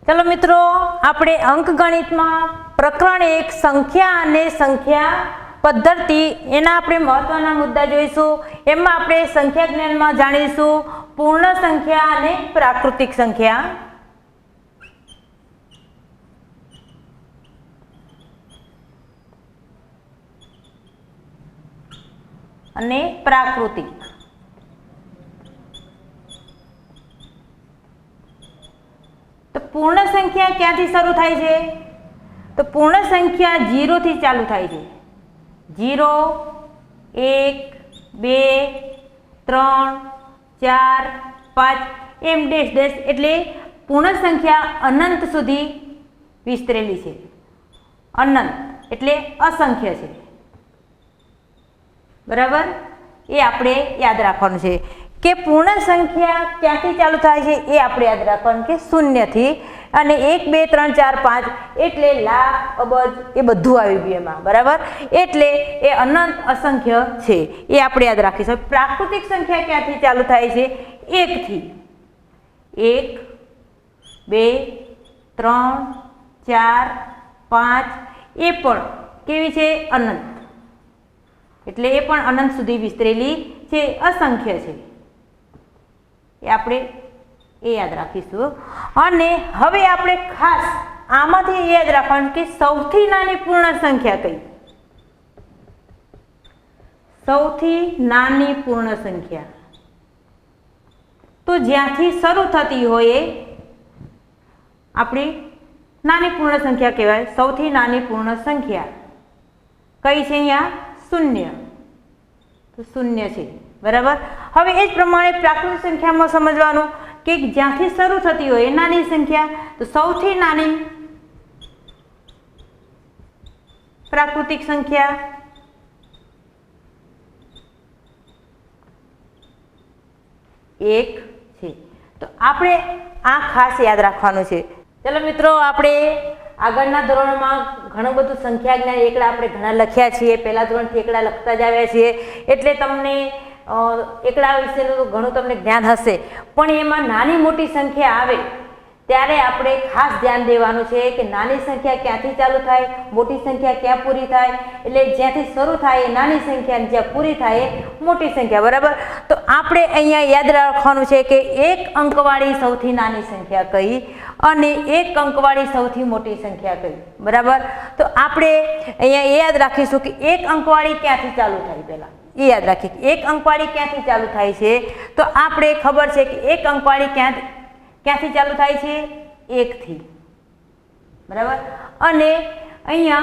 चलो मित्रों, આપણે અંકગણિતમાં પ્રકરણ 1 સંખ્યા અને સંખ્યા પદ્ધતિ એના આપણે મહત્વના મુદ્દા જોઈશું। એમાં આપણે સંખ્યા જ્ઞાનમાં જાણીશું પૂર્ણ સંખ્યા અને પ્રાકૃતિક સંખ્યા અને પ્રાકૃતિક। तो पूर्ण संख्या क्यांथी शरू थाय छे? तो पूर्ण संख्या 0 थी चालू थाय छे। 0 1 2 3 4 5 एम डेश डेश एटले पूर्ण संख्या अनंत सुधी विस्तरेली छे। अनंत एटले असंख्य छे, बराबर। ए आपणे याद राखवानुं छे के पूर्ण संख्या क्यांथी चालू थाय छे ए आपणे याद राखवानुं के शून्य थी अने 1 2 3 4 5 एटले लाख अबज ए बधुं आवी गयुं एमां, बराबर। एटले ए अनंत असंख्य छे ए आपणे याद राखीशुं। प्राकृतिक संख्या क्यांथी चालू थाय छे? 1 थी। 1 2 3 4 5 ए पण केवी छे? अनंत, एटले ए पण अनंत सुधी विस्तरेली छे, असंख्य छे। ए आपणे ए याद राखीशुं। अने हवे आपणे खास आमांथी ए याद राखवानुं के सौथी नानी पूर्ण संख्या कई? सौथी नानी पूर्ण संख्या तो ज्यांथी शरू थती होय आपणी नानी पूर्ण संख्या कहेवाय। सौथी नानी पूर्ण संख्या कई छे? अहींया शून्य, तो शून्य छे, बराबर। हवे ए ज प्रमाणे प्राकृतिक संख्या में समझवानुं के ज्यांथी शरू थती होय नानी संख्या तो सौथी नानी प्राकृतिक संख्या एक छे। तो आपणे आ खास याद राखवानुं छे। चलो मित्रों, आपणे આગળના ધોરણમાં ઘણું બધું સંખ્યા જ્ઞાન એકડા આપણે ઘણા લખ્યા છીએ। પહેલા ધોરણથી એકડા લખતા જ આવ્યા છીએ, એટલે તમને એકડા વિશેનું ઘણું તમને જ્ઞાન હશે। પણ એમાં નાની મોટી સંખ્યા આવે ત્યારે આપણે ખાસ ધ્યાન દેવાનું છે કે નાની સંખ્યા ક્યાંથી ચાલુ થાય, મોટી સંખ્યા ક્યાં પૂરી થાય। એટલે જ્યાંથી શરૂ થાય એ નાની સંખ્યા અને જ્યાં પૂરી થાય એ મોટી સંખ્યા, બરાબર। તો આપણે અહીંયા યાદ રાખવાનું છે કે એક અંકવાળી સૌથી નાની સંખ્યા કઈ અને એક અંકવાળી સૌથી મોટી સંખ્યા કઈ, બરાબર। તો આપણે અહીંયા એ યાદ રાખીશું કે એક અંકવાળી ક્યાંથી ચાલુ થાય, પહેલા એ યાદ રાખીએ એક અંકવાળી ક્યાંથી ચાલુ થાય છે। તો આપણે ખબર છે કે એક અંકવાળી ક્યાંથી ચાલુ થાય છે? 1 થી, બરાબર। અને અહીંયા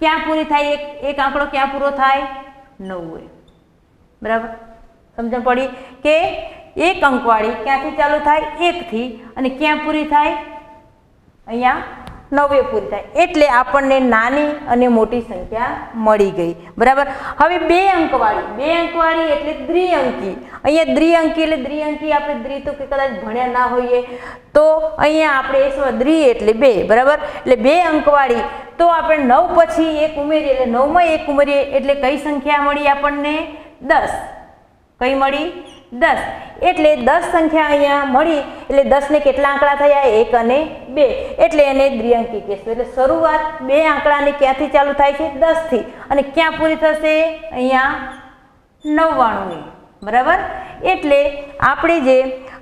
ક્યાં પૂરી થાય? એક આંકડો ક્યાં પૂરો થાય? 9, બરાબર। સમજણ પડી કે એક અંકવાળી ક્યાંથી ચાલુ થાય? 1 થી અને ક્યાં પૂરી થાય? અહીંયા 9 પૂરી થાય। એટલે આપણને નાની અને મોટી સંખ્યા મળી ગઈ, બરાબર। હવે બે અંકવાળી એટલે દ્વિઅંકી। અહીંયા દ્વિઅંકી એટલે દ્વિઅંકી આપણે દ્વિ તો કદાચ ભણ્યા ના હોઈએ તો અહીંયા આપણે દ્વિ એટલે 2, બરાબર। એટલે બે અંકવાળી તો આપણે 9 પછી 1 ઉમેરીએ એટલે 9માં 1 ઉમેરીએ એટલે કઈ સંખ્યા મળી આપણને? 10। કઈ મળી? 10। એટલે 10 संख्या अहींया मळी એટલે 10 ने કેટલા આંકડા થયા? 1 અને 2, એટલે એને દ્વિઅંકી કહેશું। એટલે શરૂઆત બે આંકડાની ક્યાંથી ચાલુ થાય છે? 10 થી અને ક્યાં પૂરી થશે? અહીંયા 99 ની, બરાબર। એટલે આપણે જે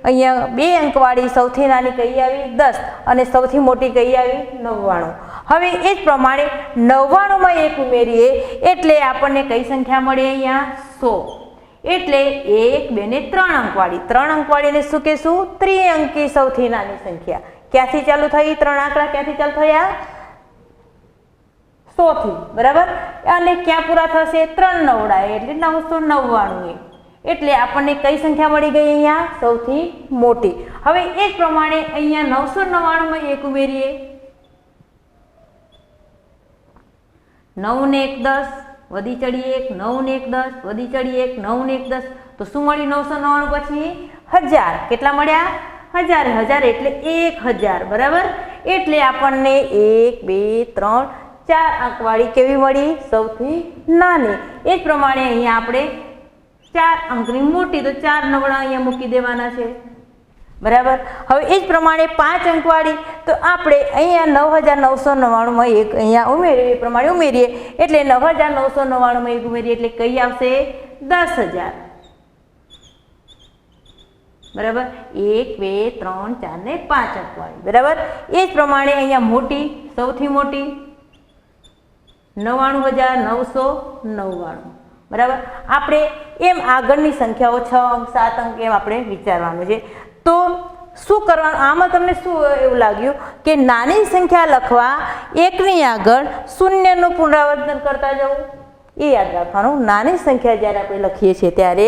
અહીંયા બે અંકવાળી સૌથી નાની કઈ આવી? 10 અને સૌથી મોટી કઈ આવી? 99। હવે એ જ પ્રમાણે 99 માં 1 ઉમેરીએ એટલે આપણને કઈ સંખ્યા મળે? અહીંયા 100। એટલે 1 2 ને 3 અંકવાળી, 3 અંકવાળીને શું કહેશું? ત્રિઅંકી સૌથી નાની સંખ્યા। ક્યાંથી ચાલુ થઈ? 3 આંકડા ક્યાંથી ચાલુ થયા? 100 થી, બરાબર। અને ક્યાં પૂરા થશે? 3 નવડા એટલે 999। એટલે આપણને કઈ સંખ્યા મળી ગઈ? અહીંયા સૌથી મોટી। હવે એ જ પ્રમાણે અહીંયા 999 માં 1 ઉમેરીએ, 9 ને 1 10 वधी चढ़ी 1, 9 ने 1 10 वधी चढ़ी 1, 9 ने 1 10 तो शू मळ्युं? 999 पछी 1000 केटला मळ्या? 1000 एटले 1000, बराबर। एटले आपणने 1 2 3 4 अंकवाળી केवी मळी? सौथी नानी। ए ज प्रमाणे अहींया आपणे 4 अंकनी मोटी तो 4 नवड़ा अहींया मूकी देवाना छे। બરાબર. હવે એ જ પ્રમાણે 5 અંકવાળી તો આપણે અહીંયા 9999માં એક અહીંયા ઉમેરીએ, એ પ્રમાણે ઉમેરીએ એટલે 9999માં એક ઉમેરીએ એટલે કઈ આવશે? 10,000. બરાબર. 1 2 3 4 ને 5 અંકવાળી. બરાબર. એ જ પ્રમાણે અહીંયા મોટી, સૌથી મોટી 99,999. બરાબર. આપણે એમ આગળની સંખ્યાઓ 6 અંક 7 અંક એમ આપણે વિચારવાનું છે. તો શું કરવાનું? આમાં તમને શું એવું લાગ્યું કે નાની સંખ્યા લખવા એકની આગળ શૂન્યનું પુનરાવર્તન કરતા જવું, એ યાદ રાખવાનું. નાની સંખ્યા જ્યારે આપણે લખીએ છીએ ત્યારે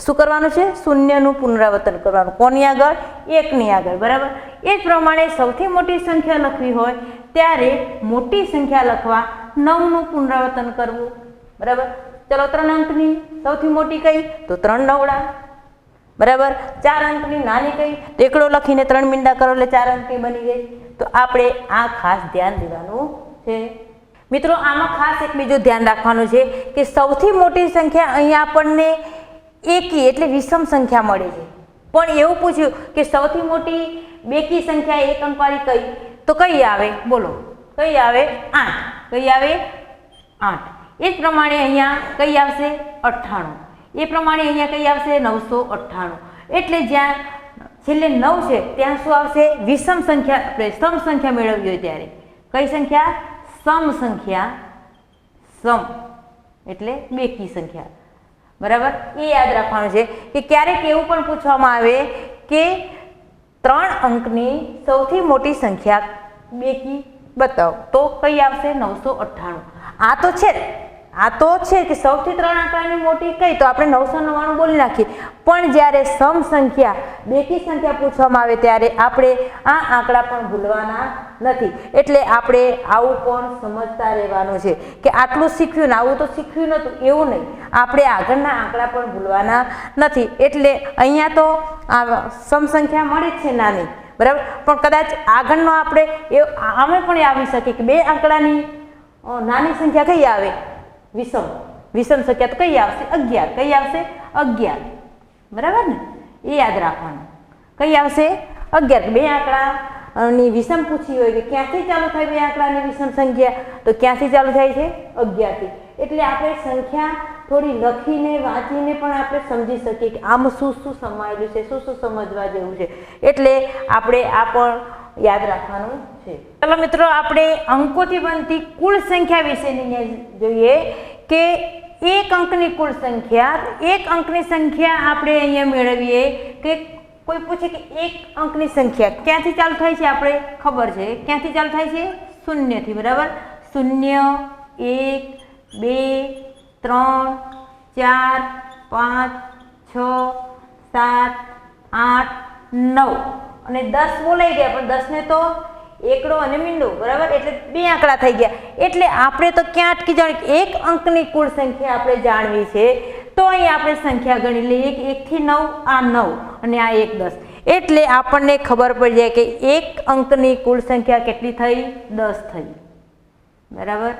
શું કરવાનું છે? શૂન્યનું પુનરાવર્તન કરવાનું. કોની આગળ? એકની આગળ. બરાબર. એ જ પ્રમાણે સૌથી મોટી સંખ્યા લખવી હોય ત્યારે મોટી સંખ્યા લખવા 9નું પુનરાવર્તન કરવું. બરાબર. ચલો 3 અંકની સૌથી મોટી કઈ? તો 3 નવડા. બરાબર. 4 અંકની નાની કઈ? તો એકડો લખીને 3 મીંડા કરો એટલે 4 અંકની બની ગઈ. તો આપણે આ ખાસ ધ્યાન દેવાનું છે. મિત્રો આમાં ખાસ એક બીજું ધ્યાન રાખવાનું છે કે સૌથી મોટી સંખ્યા અહીંયા આપણને એકી એટલે વિષમ સંખ્યા મળે છે. પણ એવું પૂછ્યું કે સૌથી મોટી બેકી સંખ્યા એક અંકવાળી કઈ? તો કઈ આવે? બોલો કઈ આવે? 8. કઈ આવે? 8. એ જ પ્રમાણે અહીંયા કઈ આવશે? 98. એ પ્રમાણે અહીંયા કઈ આવશે? 998. એટલે જ્યાં છેલ્લે 9 છે ત્યાં શું આવશે? વિષમ સંખ્યા. આપણે સમ સંખ્યા મેળવવી હોય ત્યારે કઈ સંખ્યા? સમ સંખ્યા. સમ એટલે બેકી સંખ્યા. બરાબર. એ યાદ રાખવાનું છે કે ક્યારેક એવું પણ પૂછવામાં આવે કે 3 અંકની સૌથી મોટી સંખ્યા બેકી બતાવો, તો કઈ આવશે? 998. આ તો છે કે સૌથી 3 આંકડાની મોટી કઈ? તો આપણે 999 બોલી નાખીએ. પણ જ્યારે સમ સંખ્યા બેકી સંખ્યા પૂછવામાં આવે ત્યારે આપણે આ આંકડા પણ ભૂલવાના નથી. એટલે આપણે આવું પણ સમજતા રહેવાનું છે કે આટલું શીખ્યું ને આવું તો શીખ્યું નહોતું એવું નહીં. આપણે આગળના આંકડા પણ ભૂલવાના નથી. એટલે અહીંયા તો આ સમ સંખ્યા મળી જ છે નાની. બરાબર. પણ કદાચ આગળનો આપણે આમે પણ આવી શકે કે 2 આંકડાની નાની સંખ્યા કઈ આવે? વિષમ સંખ્યા. તો કઈ આવશે? 11. કઈ આવશે? 11. બરાબર ને? એ યાદ રાખવાનું. કઈ આવશે? 11. 2 આંકડાની વિષમ પૂછી હોય કે ક્યાંથી ચાલુ થાય 2 આંકડાની વિષમ સંખ્યા? તો ક્યાંથી ચાલુ થાય છે? 11 થી. એટલે આપણે સંખ્યા થોડી લખીને વાંચીને પણ આપણે સમજી શકીએ કે આમાં શું શું સમાયેલું છે, શું શું સમજવા જેવું છે. એટલે આપણે આ પણ યાદ રાખવાનું છે. ચલો મિત્રો આપણે અંકોથી બનતી કુલ સંખ્યા વિશેની જોઈએ કે 1 અંકની કુલ સંખ્યા. 1 અંકની સંખ્યા આપણે અહીંયા મેળવીએ કે કોઈ પૂછે કે 1 અંકની સંખ્યા ક્યાંથી ચાલુ થાય છે? આપણે ખબર છે ક્યાંથી ચાલુ થાય છે? 0 થી. બરાબર. 0 1 2 3 4 5 6 7 8 9 અને 10 બોલાઈ ગયા. પણ 10 ને તો એકડો અને મીંડો. બરાબર. એટલે 2 આંકડા થઈ ગયા. એટલે આપણે તો ક્યાં અટકી જવાનું? 1 અંકની કુલ સંખ્યા આપણે જાણવી છે. તો અહીં આપણે સંખ્યા ગણી લઈએ કે 1 થી 9 આ 9 અને આ 1 10. એટલે આપણને ખબર પડી જાય કે 1 અંકની કુલ સંખ્યા કેટલી થઈ? 10 થઈ. બરાબર.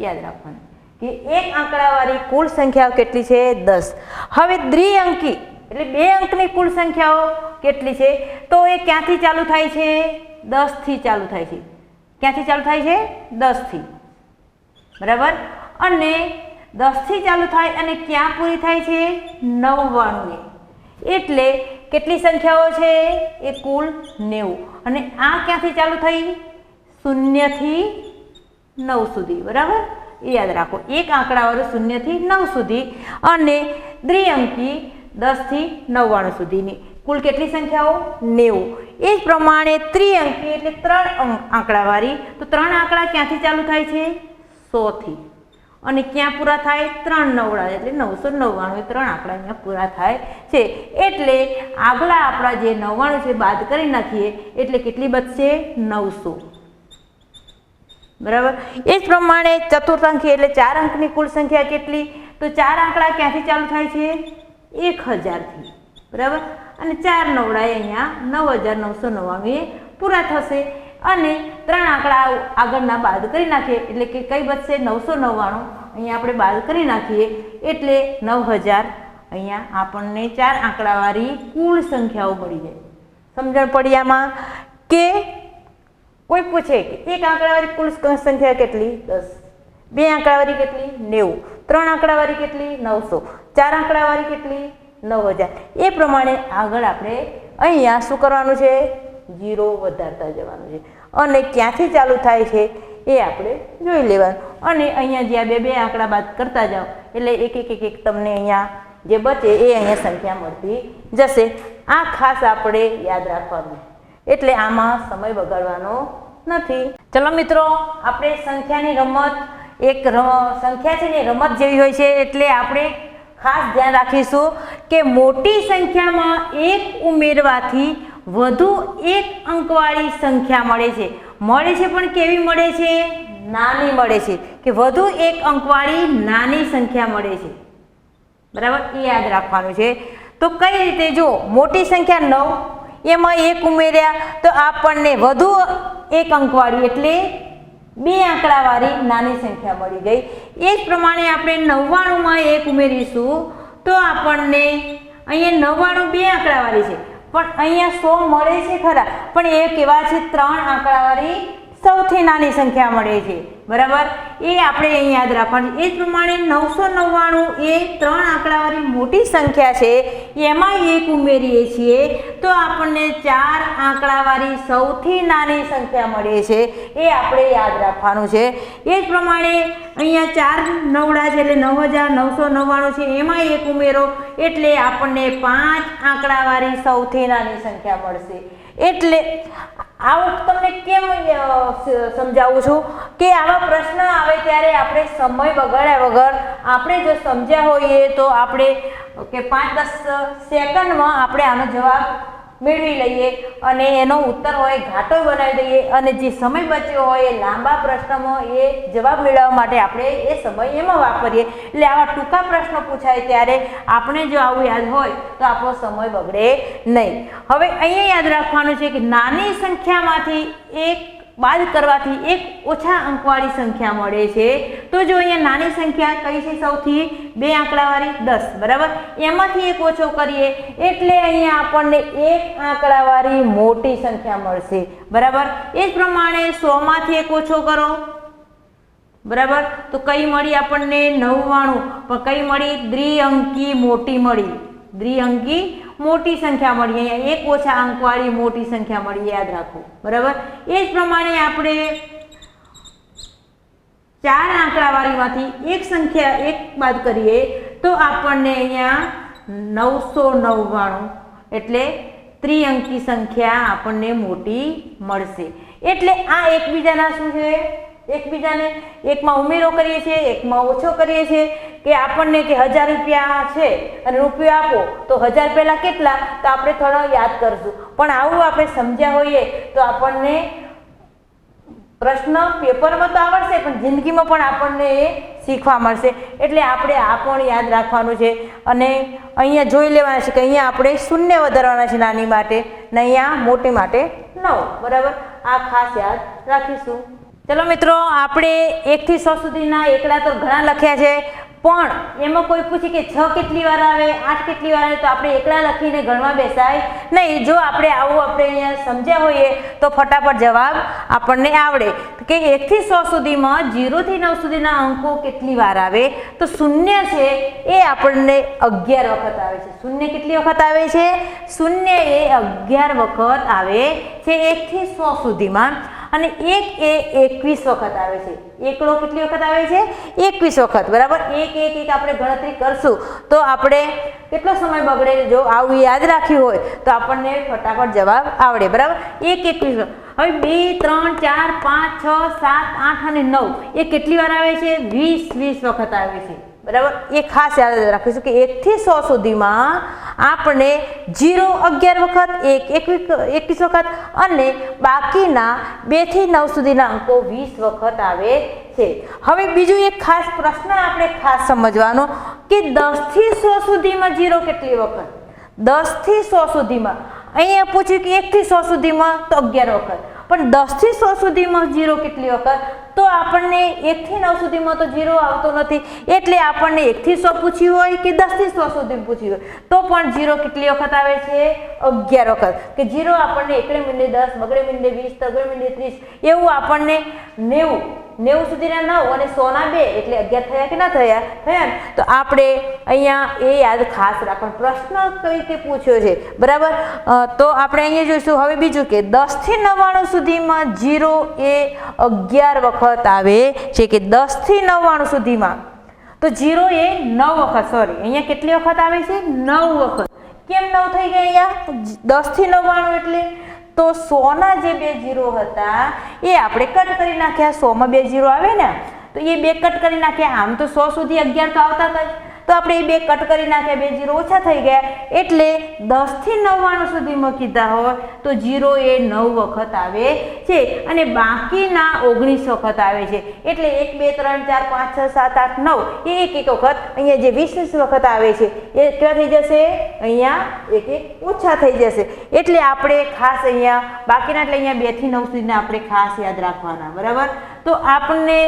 યાદ રાખવાનું કે 1 આંકડાવાળી કુલ સંખ્યાઓ કેટલી છે? 10. હવે દ્વિઅંકી એટલે 2 અંકની કુલ સંખ્યાઓ કેટલી છે? તો એ ક્યાંથી ચાલુ થાય છે? 10 થી ચાલુ થાય છે. ક્યાંથી ચાલુ થાય છે? 10 થી. બરાબર. અને 10 થી ચાલુ થાય અને ક્યાં પૂરી થાય છે? 99. એટલે કેટલી સંખ્યાઓ છે? એ કુલ 90. અને આ ક્યાંથી ચાલુ થઈ? 0 થી 9 સુધી. બરાબર. એ યાદ રાખો. 1 આંકડાવાળું 0 થી 9 સુધી અને દ્વિઅંકી 10 થી 99 સુધીની કુલ કેટલી સંખ્યાઓ? 90. એ જ પ્રમાણે ત્રિઅંકી એટલે 3 આંકડાવાળી. તો 3 આંકડા ક્યાંથી ચાલુ થાય છે? 100 થી. અને ક્યાં પૂરા થાય? 3 નવડા એટલે 999. 3 આંકડા અહીંયા પૂરા થાય છે. એટલે આગલા આપણા જે 99 છે બાદ કરી નાખીએ એટલે કેટલી બચશે? 900. બરાબર. એ જ પ્રમાણે ચતુર્થાંકી એટલે 4 અંકની કુલ સંખ્યા કેટલી? તો 4 આંકડા ક્યાંથી ચાલુ થાય છે? 1000 થી. બરાબર. અને 4 નવડા અહીંયા 9999 પૂરા થશે. અને 3 આંકડા આગળના બાદ કરી નાખીએ એટલે કે કઈ બચશે? 999. અહીંયા આપણે બાદ કરી નાખીએ એટલે 9000. અહીંયા આપણને 4 આંકડાવાળી કુલ સંખ્યાઓ મળી જાય. સમજણ પડી આમાં? કે કોઈ પૂછે કે એક આંકડાવાળી કુલ સંખ્યા કેટલી? 10. બે આંકડાવાળી કેટલી? 90. ત્રણ આંકડાવાળી કેટલી? 900. ચાર આંકડાવાળી કેટલી? 9000. એ પ્રમાણે આગળ આપણે અહીંયા શું કરવાનું છે? 0 વધારતા જવાનું છે અને ક્યાંથી ચાલુ થાય છે એ આપણે જોઈ લેવાનું. અને અહીંયા જે આ બે આંકડા બાદ કરતા જાઓ એટલે એક તમને અહીંયા જે બચે એ અહીંયા સંખ્યા મળતી જશે. આ ખાસ આપણે યાદ રાખવાનું, એટલે આમાં સમય બગાડવાનો નથી. ચલો મિત્રો, આપણે સંખ્યાની રમત, સંખ્યા છે ને રમત જેવી હોય છે, એટલે આપણે ખાસ ધ્યાન રાખીશું કે મોટી સંખ્યામાં એક ઉમેરવાથી વધુ એક અંકવાળી સંખ્યા મળે છે. પણ કેવી મળે છે? નાની મળે છે. કે વધુ એક અંકવાળી નાની સંખ્યા મળે છે. બરાબર, એ યાદ રાખવાનું છે. તો કઈ રીતે? જો મોટી સંખ્યા 9, એમાં એક ઉમેર્યા તો આપણને વધુ એક અંકવાળી એટલે 2 આંકડાવાળી નાની સંખ્યા મળી ગઈ. એ જ પ્રમાણે આપણે 99માં એક ઉમેરીશું તો આપણને અહીંયા 99 2 આંકડાવાળી છે, પણ અહીંયા 100 મળે છે ખરા, પણ એ કેવા છે? 3 આંકડાવાળી સૌથી નાની સંખ્યા મળે છે. બરાબર, એ આપણે અહીં યાદ રાખવાનું. એ જ પ્રમાણે 999 એ 3 આંકડાવાળી મોટી સંખ્યા છે, એમાં એક ઉમેરીએ છીએ તો આપણને 4 આંકડાવાળી સૌથી નાની સંખ્યા મળે છે. એ આપણે યાદ રાખવાનું છે. એ જ પ્રમાણે અહીંયા 4 નવડા છે એટલે 9999 છે, એમાં એક ઉમેરો એટલે આપણને 5 આંકડાવાળી સૌથી નાની સંખ્યા મળશે. એટલે આવું તમને કેમ સમજાવું છું કે આવા પ્રશ્ન આવે ત્યારે આપણે સમય બગાડ્યા વગર આપણે જો સમજ્યા હોઈએ તો આપણે કે 5-10 સેકન્ડમાં આપણે આનો જવાબ મેળવી લઈએ અને એનો ઉત્તર હોય ઘાટો બનાવી દઈએ, અને જે સમય બચ્યો હોય એ લાંબા પ્રશ્નમાં એ જવાબ મેળવવા માટે આપણે એ સમય એમાં વાપરીએ. એટલે આવા ટૂંકા પ્રશ્નો પૂછાય ત્યારે આપણે જો આવું યાદ હોય તો આપણો સમય બગડે નહીં. હવે અહીંયા યાદ રાખવાનું છે કે નાની સંખ્યામાંથી એક બાદ કરવાથી એક ઓછા અંકવાળી સંખ્યા મળે છે. તો જો અહીંયા નાની સંખ્યા કઈ છે? સૌથી 2 આંકડાવાળી 10. બરાબર, એમાંથી એક ઓછો કરીએ એટલે અહીંયા આપણને 1 આંકડાવાળી મોટી સંખ્યા મળશે. બરાબર, એ જ પ્રમાણે 100માંથી એક ઓછો કરો. બરાબર, તો કઈ મળી આપણને? 99. પણ કઈ મળી? દ્વિઅંકી મોટી મળી. દ્વિઅંકી મોટી સંખ્યા મળી. અહીંયા એક ઓછા અંકવાળી મોટી સંખ્યા મળી, યાદ રાખવું. બરાબર, એ જ પ્રમાણે આપણે 4 આંકડાવાળીમાંથી એક સંખ્યા એક બાદ કરીએ તો આપણને અહીંયા 999 એટલે ત્રિઅંકી સંખ્યા આપણને મોટી મળશે. એટલે આ એકબીજાના શું છે? એકબીજાને એકમાં ઉમેરો કરીએ છીએ, એકમાં ઓછો કરીએ છીએ. કે આપણને કે 1000 રૂપિયા છે અને રૂપિયો આપો તો 1000 પહેલા કેટલા? તો આપણે થોડો યાદ કરશું. પણ આવું આપણે સમજ્યા હોઈએ તો આપણને પ્રશ્ન પેપરમાં તો આવડશે પણ જિંદગીમાં પણ આપણને એ શીખવા મળશે. એટલે આપણે આ પણ યાદ રાખવાનું છે. અને અહીંયા જોઈ લેવાના છે કે અહીંયા આપણે શૂન્ય વધારવાના છે નાની માટે ને અહીંયા મોટી માટે 9. બરાબર, આ ખાસ યાદ રાખીશું. ચલો મિત્રો, આપણે 1 થી 100 સુધીના એકડા તો ઘણા લખ્યા છે, પણ એમાં કોઈ પૂછે કે 6 કેટલી વાર આવે, 8 કેટલી વાર આવે, તો આપણે એકલા લખીને ગણવા બેસાય નહીં. જો આપણે આવું આપણે અહીંયા સમજ્યા હોઈએ તો ફટાફટ જવાબ આપણને આવડે કે 1 થી 100 સુધીમાં 0 થી 9 સુધીના અંકો કેટલી વાર આવે, તો શૂન્ય છે એ આપણને 11 વખત આવે છે. શૂન્ય કેટલી વખત આવે છે? શૂન્ય એ 11 વખત આવે છે 1 થી 100 સુધીમાં. અને 1 એ 21 વખત આવે છે. એકડો કેટલી વખત આવે છે? 21 વખત. બરાબર, 1 આપણે ગણતરી કરશું તો આપણે કેટલો સમય બગડે? જો આવું યાદ રાખ્યું હોય તો આપણને ફટાફટ જવાબ આવડે. બરાબર, 1 21. હવે 2 3 4 5 6 7 8 અને 9 એ કેટલી વાર આવે છે? 20 વખત આવે છે. બરાબર, એ ખાસ યાદ રાખીશું કે 1 થી 100 સુધીમાં આપણે 0 11 વખત, 1 21 વખત અને બાકીના 2 થી 9 સુધીના અંકો 20 વખત આવે છે. હવે બીજું એક ખાસ પ્રશ્ન આપણે ખાસ સમજવાનો કે 10 થી 100 સુધીમાં 0 કેટલી વખત? 10 થી 100 સુધીમાં અહીંયા પૂછ્યું કે 1 થી 100 સુધીમાં તો 11 વખત, પણ 10 થી 100 સુધીમાં 0 કેટલી વખત? તો આપણને 1 થી 9 સુધીમાં તો 0 આવતો નથી, એટલે આપણને 1 થી 100 પૂછ્યું હોય કે 10 થી 100 સુધી પૂછ્યું હોય તો પણ 0 કેટલી વખત આવે છે? 11 વખત. કે 0 આપણને એકડે મીંડે 10, બગડે મીંડે 20, તગડે મીંડે 30, એવું આપણને 90 સુધીના 9 અને 100 ના 2 એટલે 11 થયા કે ના થયા? થયા ને. તો આપણે અહીંયા એ યાદ ખાસ રાખવાનું, પ્રશ્ન કઈ રીતે પૂછ્યો છે, બરાબર. તો આપણે અહીંયા જોઈશું હવે બીજું કે 10 થી 99 સુધીમાં 0 એ 11 વખત આવે છે, કે 10 થી 99 સુધીમાં તો 0 એ 9 વખત, સોરી અહીંયા કેટલી વખત આવે છે? 9 વખત. કેમ 9 થઈ ગયા અહીંયા? 10 થી 99 એટલે તો 100 ના જે 2 0 હતા એ આપણે કટ કરી નાખ્યા. 100 માં 2 0 આવે ને તો એ 2 કટ કરી નાખ્યા. આમ તો 100 સુધી 11 તો આવતા હતા જ, તો આપણે એ 2 કટ કરી નાખ્યા, 2 0 ઓછા થઈ ગયા. એટલે 10 થી 99 સુધીમાં કીધા હોય તો 0 એ 9 વખત આવે છે અને બાકીના 19 વખત આવે છે. એટલે 1 2 3 4 5 6 7 8 9 એ એક વખત અહીંયા જે 20 વખત આવે છે એ કેવા થઈ જશે? અહીંયા એક ઓછા થઈ જશે. એટલે આપણે ખાસ અહીંયા બાકીના એટલે અહીંયા 2 થી 9 સુધીના આપણે ખાસ યાદ રાખવાના, બરાબર. તો આપણને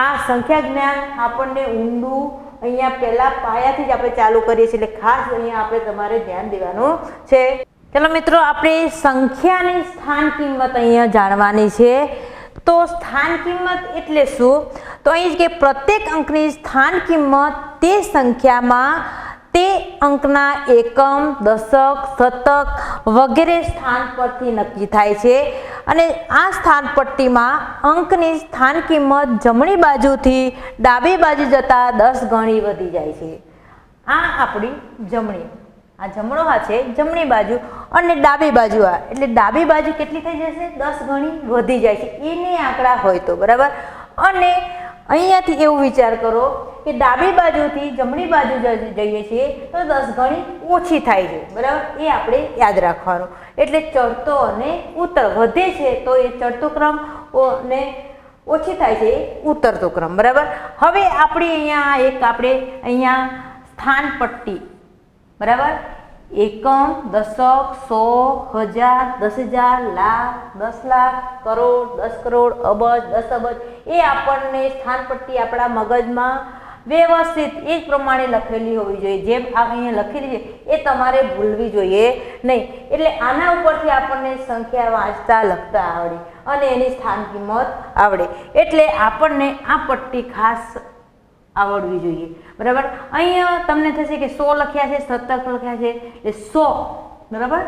આ સંખ્યા જ્ઞાન આપણને ઊંડું અહીંયા પહેલા પાયાથી જ આપણે ચાલુ કરીએ છીએ, એટલે ખાસ અહીંયા આપણે તમારે ધ્યાન દેવાનું છે. ચલો મિત્રો, આપણે સંખ્યાની સ્થાન કિંમત અહીંયા જાણવાની છે. તો સ્થાન કિંમત એટલે શું? તો અહીં કે પ્રત્યેક અંકની સ્થાન કિંમત તે સંખ્યામાં તે અંકના એકમ, દશક, શતક વગેરે સ્થાન પરથી નક્કી થાય છે અને આ સ્થાન પટ્ટીમાં અંકની સ્થાન કિંમત જમણી બાજુથી ડાબી બાજુ જતા 10 ગણી વધી જાય છે. આ આપણી જમણી, આ જમણો હાથ છે, જમણી બાજુ અને ડાબી બાજુ આ, એટલે ડાબી બાજુ કેટલી થઈ જશે? 10 ગણી વધી જાય છે. એને આંકડા હોય તો, બરાબર. અને અહીંયાથી એવું વિચાર કરો કે ડાબી બાજુથી જમણી બાજુ જઈએ છીએ તો 10 ગણી ઓછી થાય છે, બરાબર. એ આપણે યાદ રાખવાનું. એટલે ચડતો અને ઉતર, વધે છે તો એ ચડતો ક્રમ અને ઓછી થાય છે એ ઉતરતો ક્રમ, બરાબર. હવે આપણે અહીંયા સ્થાન પટ્ટી, બરાબર. એકમ, દશક, 100, 1000, 10,000, લાખ, 10 લાખ, કરોડ, 10 કરોડ, અબજ, 10 અબજ એ આપણને સ્થાન પટ્ટી આપણા મગજમાં વ્યવસ્થિત એ જ પ્રમાણે લખેલી હોવી જોઈએ. જેમ અહીંયા લખેલી છે એ તમારે ભૂલવી જોઈએ નહીં. એટલે આના ઉપરથી આપણને સંખ્યા વાંચતા લખતા આવડે અને એની સ્થાન કિંમત આવડે. એટલે આપણને આ પટ્ટી ખાસ આવડવી જોઈએ, બરાબર. અહીંયા તમને થશે કે 100 લખ્યા છે, શતક લખ્યા છે, એટલે 100, બરાબર.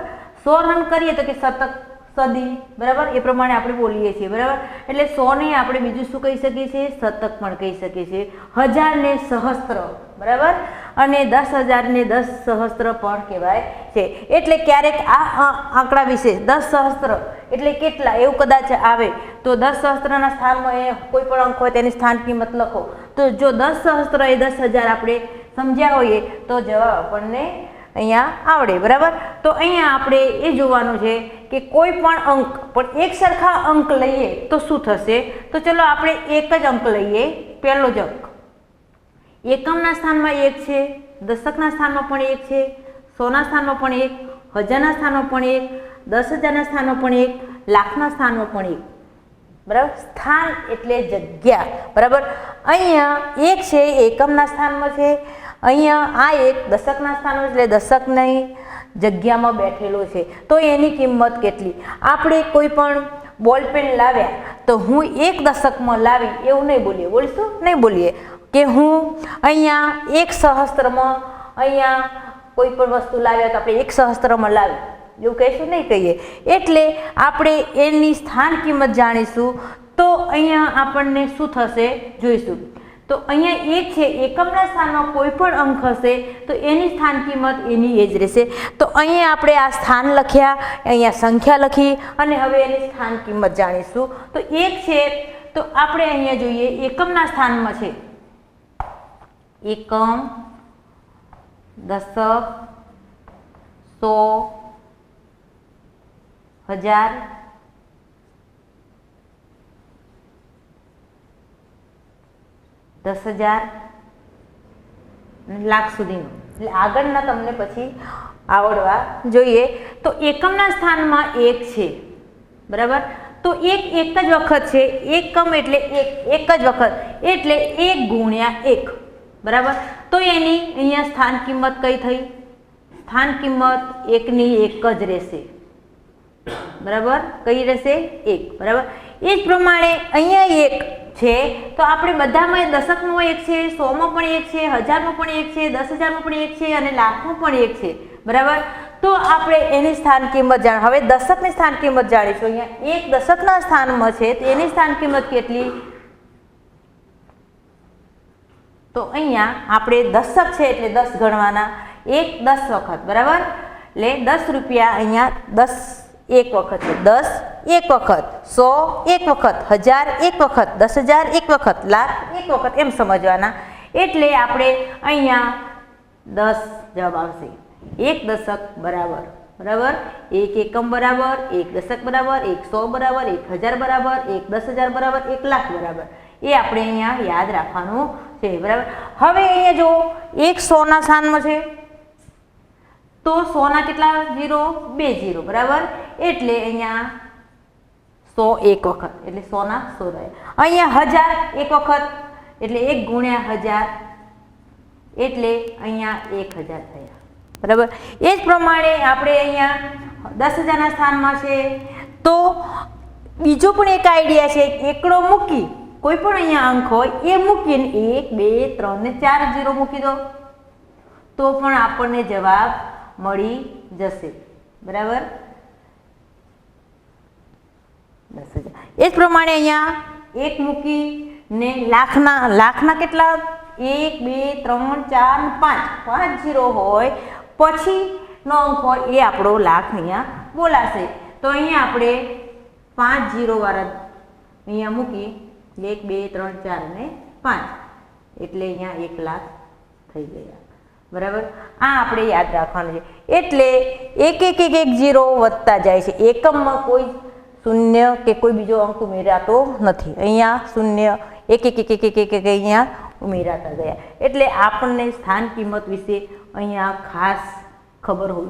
100 રન કરીએ તો કે શતક, સદી, બરાબર. એ પ્રમાણે આપણે બોલીએ છીએ, બરાબર. એટલે 100 ને આપણે બીજું શું કહી શકીએ છીએ? શતક પણ કહી શકીએ છીએ. 1000 ને સહસ્ત્ર, બરાબર. અને 10,000 ને 10 સહસ્ત્ર પણ કહેવાય છે. એટલે ક્યારેક આ આંકડા વિશે 10 સહસ્ત્ર એટલે કેટલા એવું કદાચ આવે તો 10 સહસ્ત્રના સ્થાનમાં એ કોઈ પણ અંક હોય તેની સ્થાન કિંમત લખો. તો જો 10 સહસ્ત્ર એ 10,000 આપણે સમજ્યા હોઈએ તો જવાબ આપણને અહીંયા આવડે, બરાબર. તો અહીંયા આપણે એ જોવાનું છે કે કોઈ પણ અંક પણ એક સરખા અંક લઈએ તો શું થશે? તો ચલો આપણે એક જ અંક લઈએ, પહેલો જ અંક. એકમના સ્થાનમાં 1 છે, દશકના સ્થાનમાં પણ 1 છે, 100ના સ્થાનમાં પણ 1, 1000ના સ્થાનમાં પણ 1, 10,000ના સ્થાનમાં પણ 1, લાખના સ્થાનમાં પણ 1, બરાબર. સ્થાન એટલે જગ્યા, બરાબર. અહીંયા 1 છે એકમના સ્થાનમાં છે, અહીંયા આ 1 દશકના સ્થાનમાં એટલે દશકની જગ્યામાં બેઠેલો છે. તો એની કિંમત કેટલી? આપણે કોઈ પણ બોલપેન લાવ્યા તો હું 1 દશકમાં લાવી એવું નહીં બોલીએ, બોલીશું નહીં બોલીએ કે હું અહીંયા 1 સહસ્ત્રમાં અહીંયા કોઈ પણ વસ્તુ લાવ્યા તો આપણે 1 સહસ્ત્રમાં લાવી એવું કહીશું નહીં કહીએ. એટલે આપણે એની સ્થાન કિંમત જાણીશું તો અહીંયા આપણને શું થશે જોઈશું. તો અહીંયા 1 છે, એકમના સ્થાનમાં કોઈ પણ અંક હશે તો એની સ્થાન કિંમત એની એ જ રહેશે. તો અહીંયા આપણે આ સ્થાન લખ્યા, અહીંયા સંખ્યા લખી અને હવે એની સ્થાન કિંમત જાણીશું. તો 1 છે તો આપણે અહીંયા જોઈએ એકમના સ્થાનમાં છે એકમ, દશક, 100, 1000, 10,000, લાખ સુધીનું. એટલે આગળના તમને પછી આવડવા જોઈએ. તો એકમના સ્થાનમાં 1 છે, બરાબર. તો એક જ વખત છે, એકમ એટલે એક જ વખત એટલે 1 ગુણ્યા 1, બરાબર. તો એની અહીંયા સ્થાન કિંમત કઈ થઈ? સ્થાન કિંમત 1 ની 1 જ રહેશે, બરાબર. કઈ રહેશે? 1, બરાબર. એ જ પ્રમાણે અહીંયા 1 છે તો આપણે બધામાં દશકમાં 1 છે, 100માં પણ 1 છે, 1000માં પણ 1 છે, 10,000માં પણ 1 છે અને લાખમાં પણ 1 છે, બરાબર. તો આપણે એની સ્થાન કિંમત હવે દશકની સ્થાન કિંમત જાણીશું. અહીંયા 1 દશકના સ્થાનમાં છે તો એની સ્થાન કિંમત કેટલી? તો અહીંયા આપણે દશક છે એટલે 10 ગણવાના, 1 10 વખત, બરાબર. એટલે 10 રૂપિયા અહીંયા 10 એક વખત છે, 10 એક વખત, 100 એક વખત, 1000 એક વખત, 10,000 એક વખત, લાખ એક વખત, એમ સમજવાના. એટલે આપણે અહીંયા 10 જવાબ આવશે. 1 દશક બરાબર, બરાબર, 1 એકમ બરાબર, 1 દશક બરાબર, 1 100 બરાબર, 1 1000 બરાબર, 1 10,000 બરાબર, 1 લાખ બરાબર. એ આપણે અહીંયા યાદ રાખવાનું છે, બરાબર. હવે અહીંયા જો 1 100ના સ્થાનમાં છે તો 100 ના કેટલા 0? 2 0, બરાબર. એટલે અહીંયા 100 એક વખત એટલે 100 ના 100 રહે. અહીંયા 1000 એક વખત એટલે 1 ગુણ્યા 1000 એટલે અહીંયા 1000 થયા, બરાબર. એ જ પ્રમાણે આપણે અહીંયા 10,000ના સ્થાનમાં છે તો બીજો પણ એક આઈડિયા છે, એકડો મૂકી કોઈ પણ અહીંયા અંક હોય એ મૂકીને 1 2 3 ને 4 0 મૂકી દો તો પણ આપણને જવાબ મળી જશે, બરાબર. 10,000. એ જ પ્રમાણે અહીંયા 1 મૂકીને લાખના કેટલા? 1 2 3 4 5 0 હોય પછીનો અંક હોય એ આપણો લાખ અહીંયા બોલાશે. તો અહીંયા આપણે 5 0 વાળા અહીંયા મૂકી 1 2 3 4 અને 5 એટલે અહીંયા 1 લાખ થઈ ગયા, બરાબર. આ આપણે યાદ રાખવાનું છે. એટલે 1 1 1 1 0 વધતા જાય છે. એકમમાં કોઈ શૂન્ય કે કોઈ બીજો અંક ઉમેરાતો નથી. અહીંયા શૂન્ય 1 1 1 1 1 અહીંયા ઉમેરાતા ગયા. એટલે આપણને સ્થાન કિંમત વિશે અહીંયા ખાસ ખબર હોવી